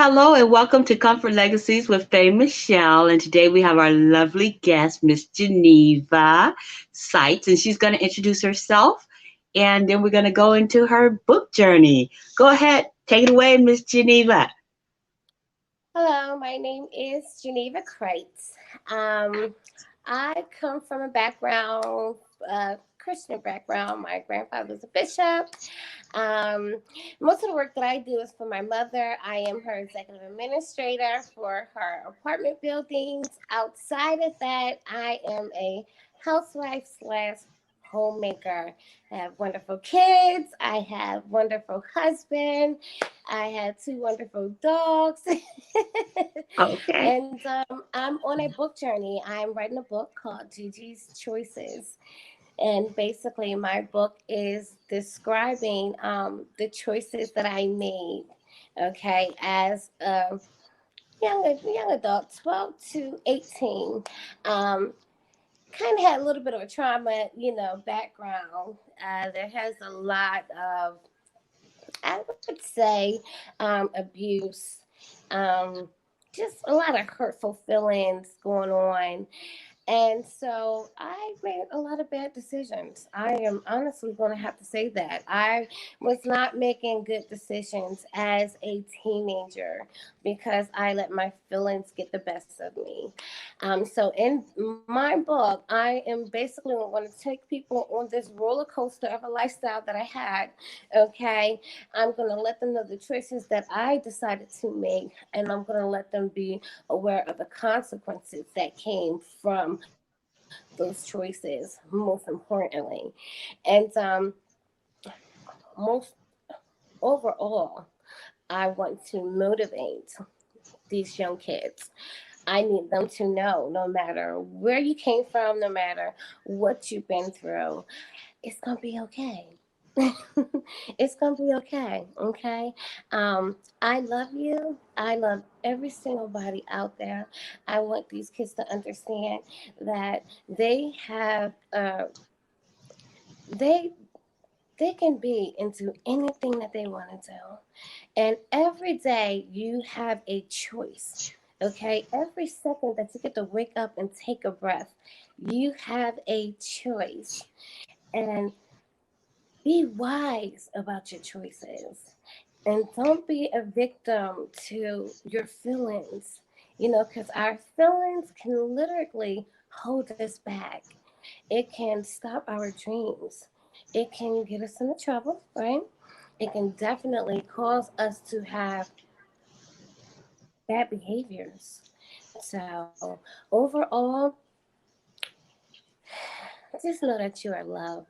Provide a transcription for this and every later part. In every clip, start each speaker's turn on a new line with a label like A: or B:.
A: Hello and welcome to Comfort Legacies with Faye Michelle. And today we have our lovely guest, Miss Geneva Sites, and she's going to introduce herself. And then we're going to go into her book journey. Go ahead, take it away, Miss Geneva.
B: Hello, my name is Geneva Kreitz. Um, I come from a Christian background. My grandfather was a bishop. Um, Most of the work that I do is for my mother. I am her executive administrator for her apartment buildings. Outside of that, I am a housewife slash homemaker. I have wonderful kids. I have wonderful husband. I have two wonderful dogs.
A: Okay.
B: And I'm on a book journey. I'm writing a book called Gigi's Choices. And basically, my book is describing the choices that I made, okay, as a young adult, 12 to 18. Um, Kind of had a little bit of a trauma, background. There has a lot of, I would say, abuse, um, just a lot of hurtful feelings going on. And so I made a lot of bad decisions. I am honestly going to have to say that. I was not making good decisions as a teenager because I let my feelings get the best of me. So in my book, I am basically going to take people on this roller coaster of a lifestyle that I had. Okay. I'm going to let them know the choices that I decided to make, and I'm going to let them be aware of the consequences that came from those choices, most importantly. And most overall, I want to motivate these young kids. I need them to know no matter where you came from, no matter what you've been through, it's going to be okay. It's gonna be okay. Okay. I love you. I love every single body out there. I want these kids to understand that they have they they can be into anything that they want to do, and every day you have a choice. Okay, every second that you get to wake up and take a breath, you have a choice. And be wise about your choices, and don't be a victim to your feelings, because our feelings can literally hold us back. It can stop our dreams, it can get us into trouble, right? It can definitely cause us to have bad behaviors. So overall, just know that you are loved.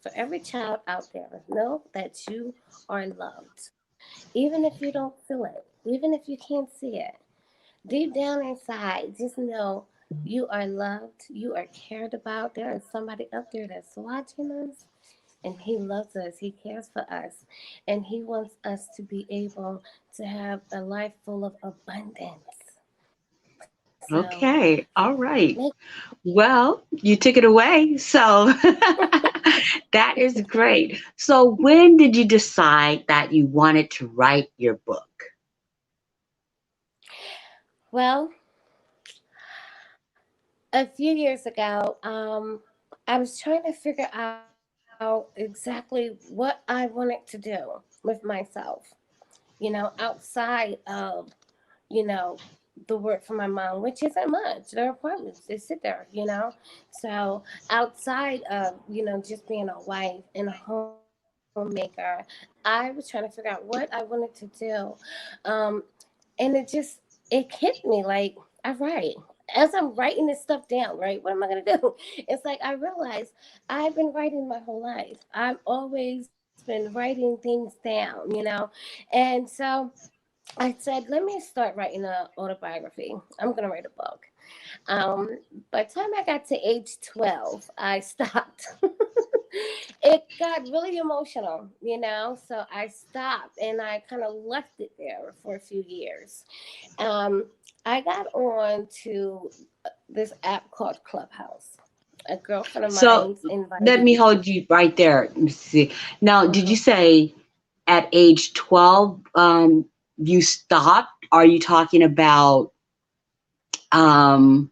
B: For every child out there, know that you are loved. Even if you don't feel it, even if you can't see it, deep down inside, just know you are loved, you are cared about. There is somebody up there that's watching us, and he loves us, he cares for us, and he wants us to be able to have a life full of abundance. So,
A: Okay. All
B: make
A: right. Well, you took it away. So that is great. So when did you decide that you wanted to write your book?
B: well, a few years ago, I was trying to figure out exactly what I wanted to do with myself, outside of, you know, the work for my mom, which isn't much. Their apartments, they sit there, So outside of, just being a wife and a homemaker, I was trying to figure out what I wanted to do. Um, and it hit me like, all right. As I'm writing this stuff down, right? What am I gonna do? It's like I realized I've been writing my whole life. I've always been writing things down. And so I said, let me start writing an autobiography. I'm gonna write a book. By the time I got to age 12, I stopped. It got really emotional. So I stopped and I kind of left it there for a few years. Um, I got on to this app called Clubhouse. A girlfriend of
A: So
B: mine
A: let
B: invited
A: me
B: me.
A: hold you right there. Let me see. Now, did you
B: Mhm.
A: say at age 12 you stopped? are you talking about um,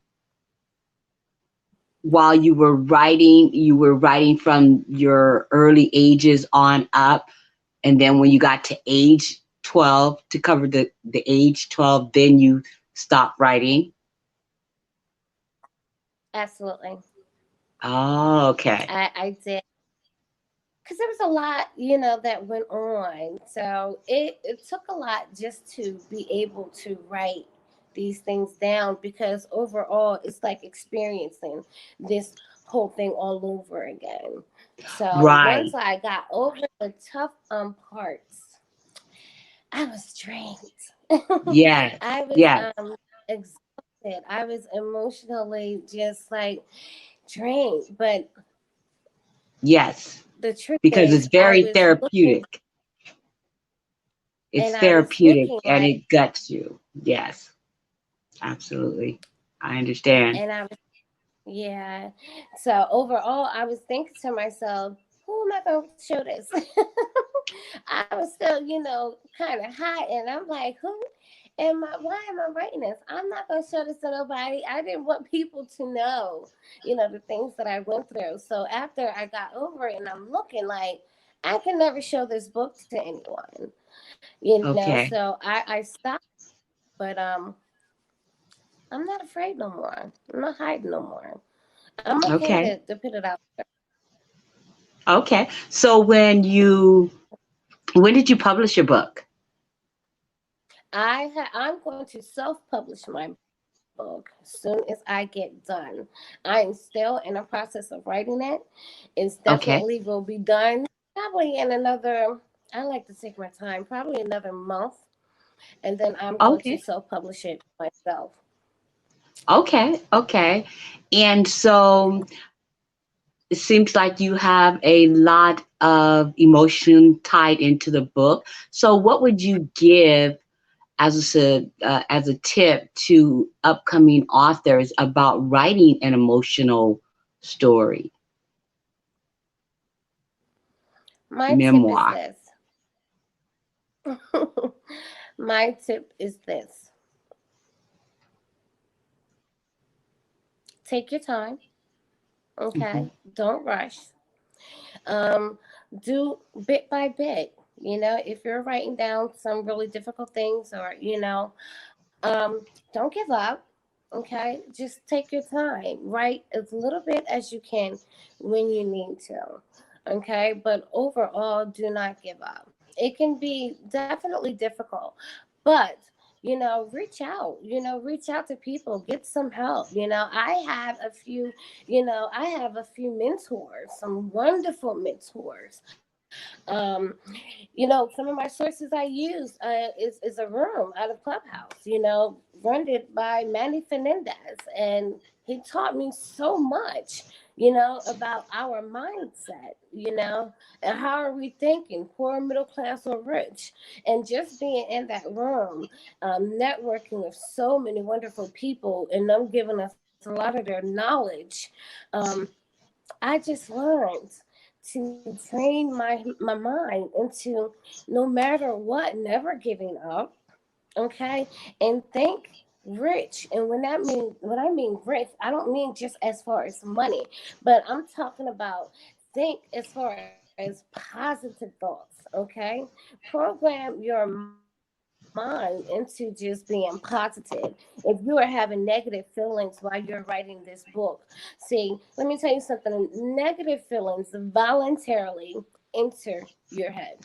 A: while you were writing from your early ages on up, and then when you got to age 12 to cover the age 12, then you stopped writing?
B: Absolutely.
A: Oh, okay.
B: I did, because there was a lot, that went on. So it took a lot just to be able to write these things down, because overall it's like experiencing this whole thing all over again. So once
A: Right.
B: I got over the tough parts, I was drained.
A: Yes.
B: I was
A: Yes.
B: exhausted. I was emotionally just like drained. But
A: Yes.
B: the truth
A: Because
B: is,
A: it's very therapeutic. It's
B: I was
A: therapeutic
B: looking
A: and
B: like,
A: it guts you. Yes, absolutely. I understand.
B: and I was, yeah. So overall, I was thinking to myself, who am I going to show this? I was still, kind of hot, and I'm like, who am I? Why am I writing this? I'm not going to show this to nobody. I didn't want people to know, the things that I went through. So after I got over it, and I'm looking like, I can never show this book to anyone,
A: Okay.
B: So I stopped, but I'm not afraid no more. I'm not hiding no more. I'm okay
A: Okay.
B: to put it out.
A: Okay. So when did you publish your book?
B: I'm going to self-publish my book as soon as I get done. I'm still in the process of writing it. It's definitely
A: Okay.
B: will be done probably in another. I like to take my time, probably another month, and then I'm going to
A: Okay.
B: self-publish it myself.
A: Okay. Okay. And so it seems like you have a lot of emotion tied into the book. So what would you give as a tip to upcoming authors about writing an emotional story,
B: My tip is
A: memoir?
B: this. My tip is this. Take your time.
A: Hmm.
B: Okay, don't rush. um, do bit by bit. If you're writing down some really difficult things, or don't give up. Okay, just take your time. Write as little bit as you can when you need to. Okay, but overall, do not give up. It can be definitely difficult, but reach out to people, get some help. I have a few mentors, some wonderful mentors. Some of my sources I use is a room out of Clubhouse, run it by Manny Fernandez. And he taught me so much, about our mindset, and how are we thinking, poor, middle class, or rich. And just being in that room, networking with so many wonderful people, and them giving us a lot of their knowledge. Um, I just learned to train my mind into, no matter what, never giving up. Okay, and think rich. And when I mean rich, I don't mean just as far as money, but I'm talking about, think as far as positive thoughts. Okay, program your mind into just being positive. If you are having negative feelings while you're writing this book, see, let me tell you something. Negative feelings voluntarily enter your head.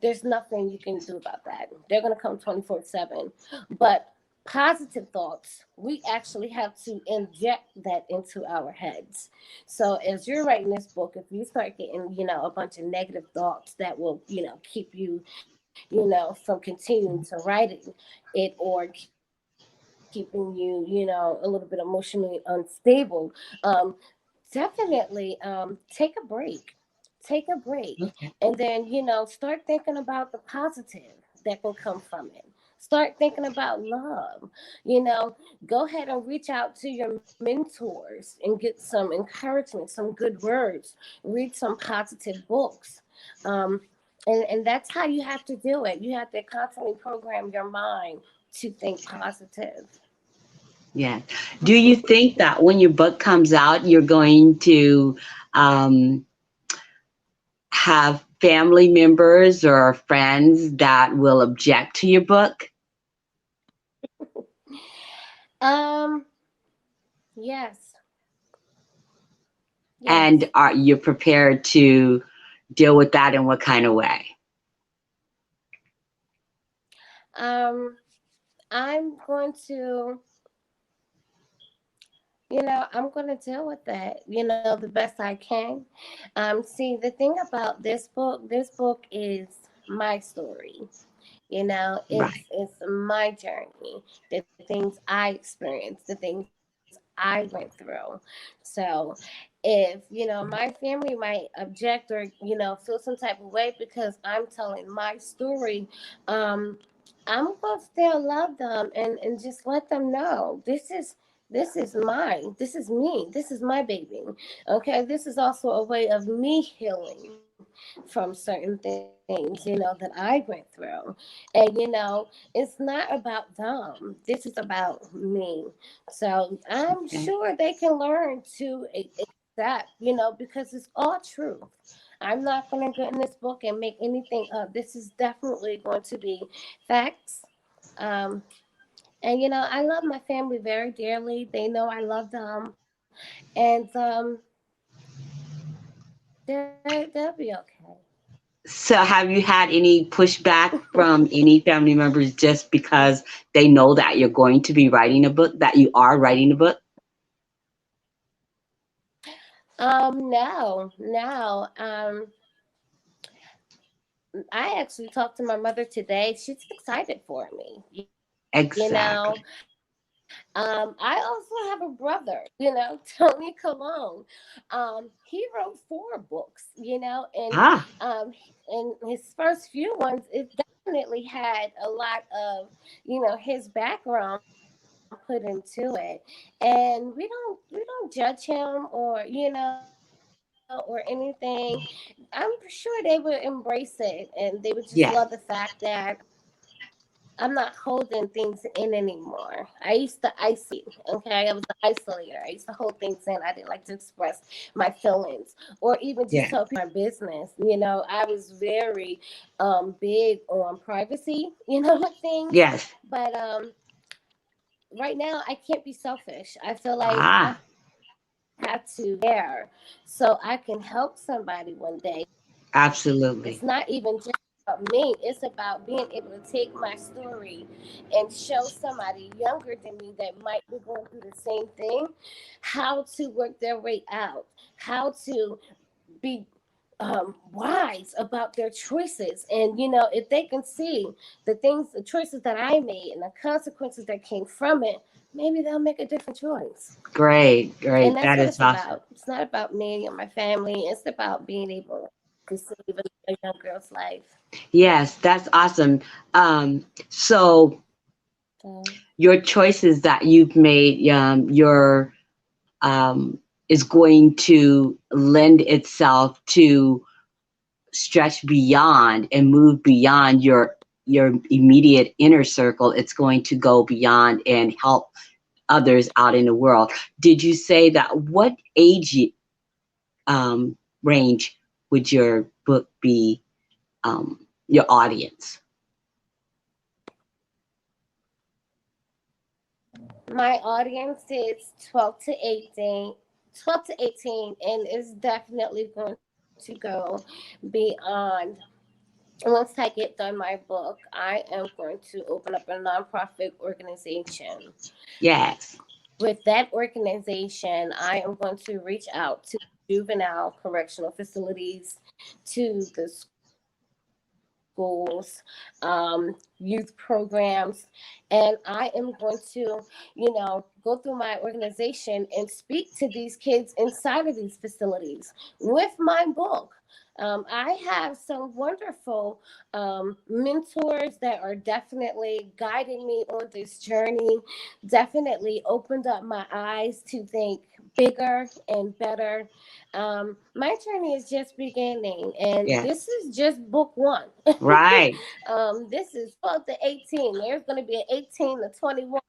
B: There's nothing you can do about that. They're going to come 24/7. But positive thoughts, we actually have to inject that into our heads. So as you're writing this book, if you start getting, a bunch of negative thoughts that will, keep you, from continuing to writing it, or keeping you, a little bit emotionally unstable, definitely take a break. Take a break.
A: Okay.
B: And then, start thinking about the positive that can come from it. Start thinking about love. You know, go ahead and reach out to your mentors and get some encouragement, some good words. Read some positive books. Um, and that's how you have to do it. You have to constantly program your mind to think positive.
A: Yeah. Do you think that when your book comes out, you're going to um, have family members or friends that will object to your book?
B: Um, yes,
A: And
B: yes.
A: are you prepared to deal with that in what kind of way?
B: Um, I'm going to, I'm going to deal with that, the best I can. See, the thing about this book is my story.
A: Right.
B: It's my journey, the things I experienced, the things I went through. So if, my family might object or, feel some type of way because I'm telling my story, um, I'm gonna still love them and just let them know this is mine. This is me. This is my baby. Okay. This is also a way of me healing from certain things, that I went through. And, it's not about them. This is about me. So I'm
A: Okay.
B: sure they can learn to accept, because it's all truth. I'm not going to get in this book and make anything up. This is definitely going to be facts. Um, and, I love my family very dearly. They know I love them. And they'll be okay.
A: So, have you had any pushback from any family members just because they know that you're going to be writing a book, that you are writing a book?
B: No, no. I actually talked to my mother today. She's excited for me.
A: Exactly.
B: I also have a brother, Tony Cologne. He wrote 4 books,
A: Ah,
B: and his first few ones, it definitely had a lot of, his background put into it. And we don't judge him or, or anything. I'm sure they would embrace it and they would just love the fact that
A: yes,
B: I'm not holding things in anymore. I used to isolate, okay? I was an isolator. I used to hold things in. I didn't like to express my feelings or even just tell
A: yes,
B: people my business. I was very big on privacy, with things.
A: yes.
B: But right now I can't be selfish. I feel like I
A: Ah,
B: have to share so I can help somebody one day. It's not even just
A: absolutely.
B: about me. It's about being able to take my story and show somebody younger than me that might be going through the same thing how to work their way out, how to be wise about their choices. And, if they can see the choices that I made and the consequences that came from it, maybe they'll make a different choice.
A: Great,
B: And
A: great.
B: that's
A: That
B: what
A: is
B: it's
A: awesome.
B: about. It's not about me or my family. It's about being able to save a young girl's life.
A: Yes, that's awesome. So
B: So,
A: your choices that you've made, um, is going to lend itself to stretch beyond and move beyond your immediate inner circle. It's going to go beyond and help others out in the world. Did you say that what age range would your book be, your audience?
B: my audience is 12 to 18, 12 to 18, and it's definitely going to go beyond. Once I get done my book, I am going to open up a nonprofit organization.
A: Yes,
B: With that organization, I am going to reach out to juvenile correctional facilities, to the schools, youth programs, and I am going to, go through my organization and speak to these kids inside of these facilities with my book. I have some wonderful mentors that are definitely guiding me on this journey, definitely opened up my eyes to think bigger and better. My journey is just beginning, and
A: Yes.
B: this is just book one.
A: Right.
B: This is 12 to 18. There's going to be an 18 to 21,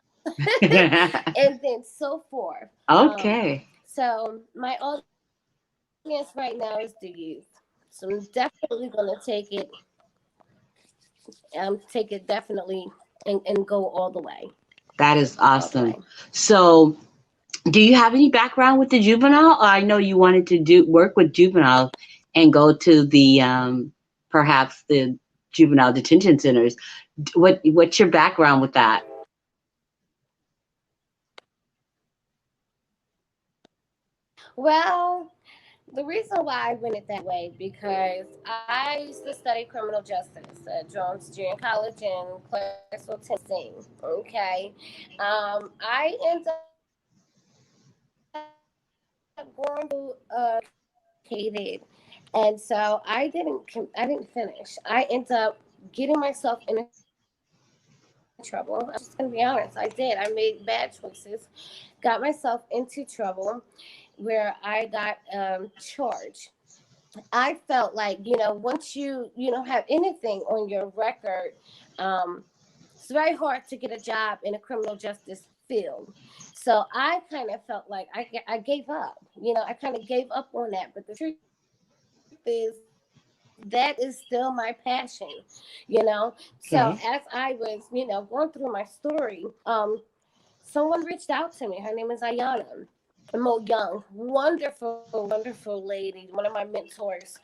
B: and then so forth.
A: Okay.
B: So my audience right now is the youth. So I'm definitely going to take it definitely and go all the way,
A: That is
B: all the
A: awesome.
B: way.
A: So, do you have any background with the juvenile? Or I know you wanted to do work with juveniles and go to the perhaps the juvenile detention centers. What's your background with that?
B: Well, the reason why I went it that way because I used to study criminal justice at Jones Junior College in Clarksville, Tennessee. Okay, I ended up going to educated, and so I didn't finish. I ended up getting myself into trouble. I'm just gonna be honest. I did. I made bad choices, got myself into trouble where I got charged. I felt like, once you have anything on your record, um, it's very hard to get a job in a criminal justice field. So I kind of felt like I gave up. I kind of gave up on that. But the truth is, that is still my passion. So as I was,
A: Okay.
B: going through my story, someone reached out to me. Her name is Ayana. Mo Young, wonderful, wonderful lady, one of my mentors.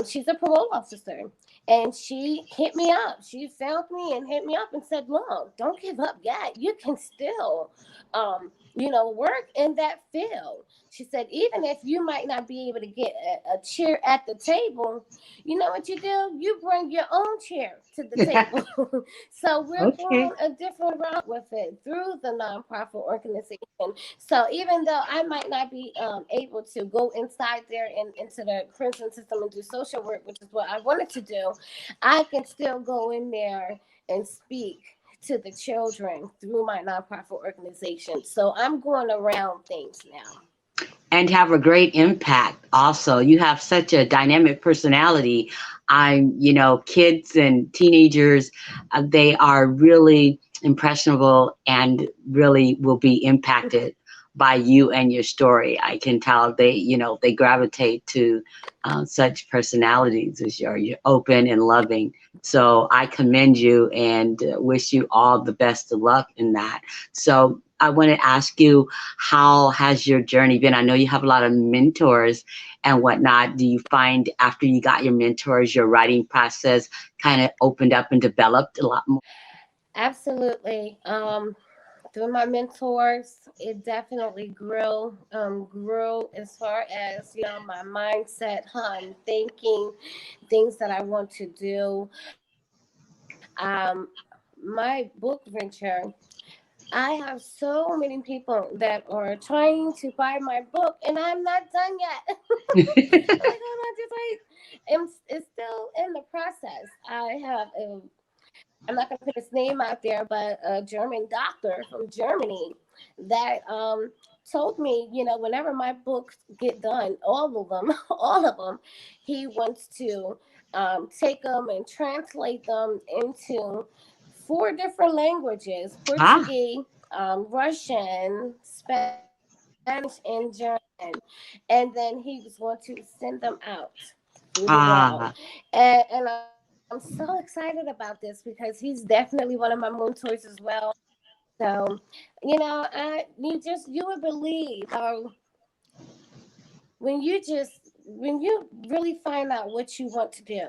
B: She's a parole officer, and she hit me up. She found me and hit me up and said, "Look, don't give up yet. You can still, work in that field." She said, "Even if you might not be able to get a chair at the table, you know what you do? You bring your own chair to the table." So we're
A: Okay.
B: going a different route with it through the nonprofit organization. So even though I might not be able to go inside there and into the prison system and do social work, which is what I wanted to do, I can still go in there and speak to the children through my nonprofit organization. So I'm going around things now.
A: And have a great impact also. You have such a dynamic personality. Kids and teenagers, they are really impressionable and really will be impacted by you and your story. I can tell they gravitate to such personalities as you're open and loving. So I commend you and wish you all the best of luck in that. So I want to ask you, how has your journey been? I know you have a lot of mentors and whatnot. Do you find after you got your mentors, your writing process kind of opened up and developed a lot more?
B: Absolutely. Through my mentors, it definitely grew as far as my mindset, how I'm thinking, things that I want to do. My book venture, I have so many people that are trying to buy my book, and I'm not done yet. I'm like, hold on, just wait. It's still in the process. I have I'm not going to put his name out there, but a German doctor from Germany that told me, whenever my books get done, all of them, all of them, he wants to take them and translate them into four different languages:
A: Ah,
B: Portuguese, Russian, Spanish, and German. And then he was going to send them out through the world.
A: ah,
B: And I'm so excited about this because he's definitely one of my mentors as well. So, you would believe how when you really find out what you want to do,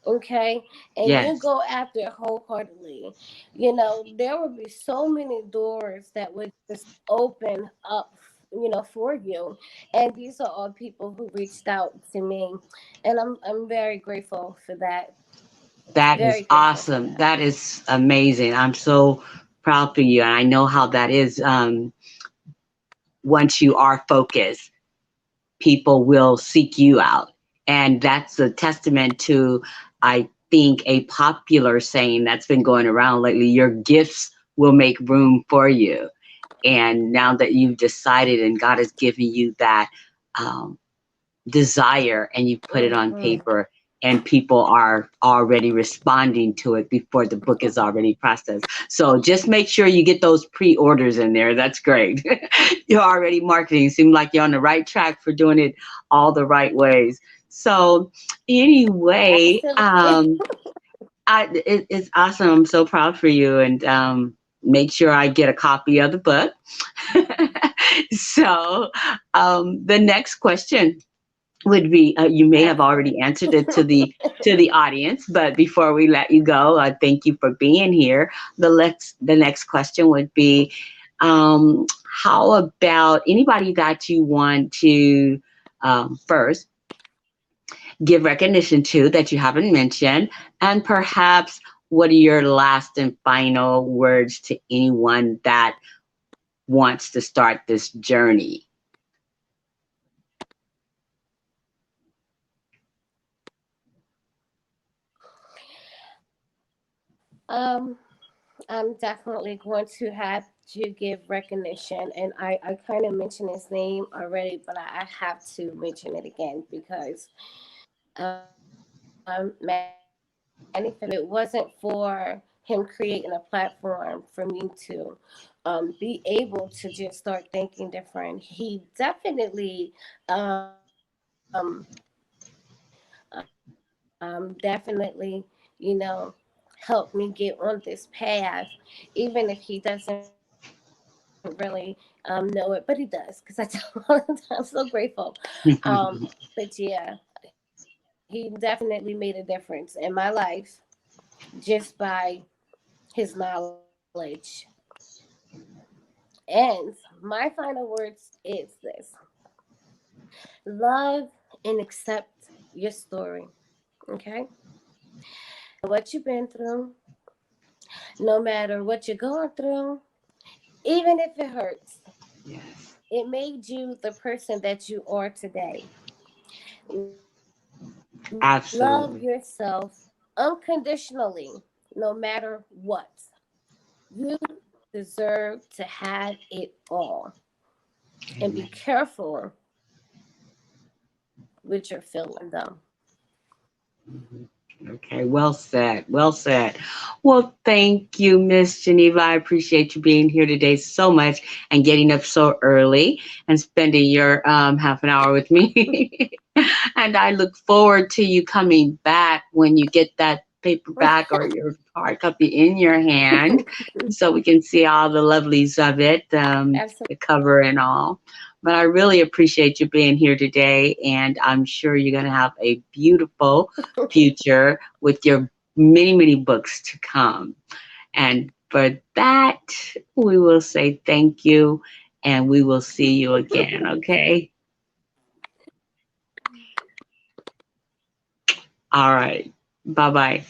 B: okay, and you
A: yes.
B: go after it wholeheartedly, there will be so many doors that would just open up, for you. And these are all people who reached out to me, and I'm very grateful for that.
A: That
B: Very
A: is
B: grateful for
A: awesome.
B: that.
A: That is amazing. I'm so proud for you. And I know how that is. Once you are focused, people will seek you out. And that's a testament to, I think, a popular saying that's been going around lately: your gifts will make room for you. And now that you've decided and God has given you that um, desire and you put it on
B: Mm-hmm.
A: paper and people are already responding to it before the book is already processed. So just make sure you get those pre-orders in there. That's great. You're already marketing. Seem like you're on the right track for doing it all the right ways. So anyway,
B: Absolutely.
A: it's awesome. I'm so proud for you, and make sure I get a copy of the book. So the next question would be you may have already
B: Absolutely.
A: answered it to the audience, but before we let you go, thank you for being here. The next question would be how about anybody that you want to first give recognition to that you haven't mentioned, and perhaps what are your last and final words to anyone that wants to start this journey?
B: Um, I'm definitely going to have to give recognition, and I kind of mentioned his name already, but I have to mention it again because Manny Phillips, if it wasn't for him creating a platform for me to be able to just start thinking different, he definitely definitely, you know, helped me get on this path, even if he doesn't really know it, but he does because I tell him all the time. I'm so grateful. But yeah, he definitely made a difference in my life just by his knowledge. And my final words is this: love and accept your story. Okay? No matter what you've been through, no matter what you're going through, even if it hurts,
A: Yes,
B: it made you the person that you are today. Love yourself
A: absolutely.
B: unconditionally, no matter what. You deserve to have it all. And be
A: Amen.
B: careful with your feelings, though.
A: Mhm. Okay, well said. Well said. Well, thank you, Miss Geneva. I appreciate you being here today so much and getting up so early and spending your half an hour with me. And I look forward to you coming back when you get that paperback or your hard copy in your hand so we can see all the lovelies of it, the cover
B: Absolutely.
A: and all. But I really appreciate you being here today, and I'm sure you're going to have a beautiful future with your many, many books to come. And for that, we will say thank you and we will see you again, okay? All right. Bye bye.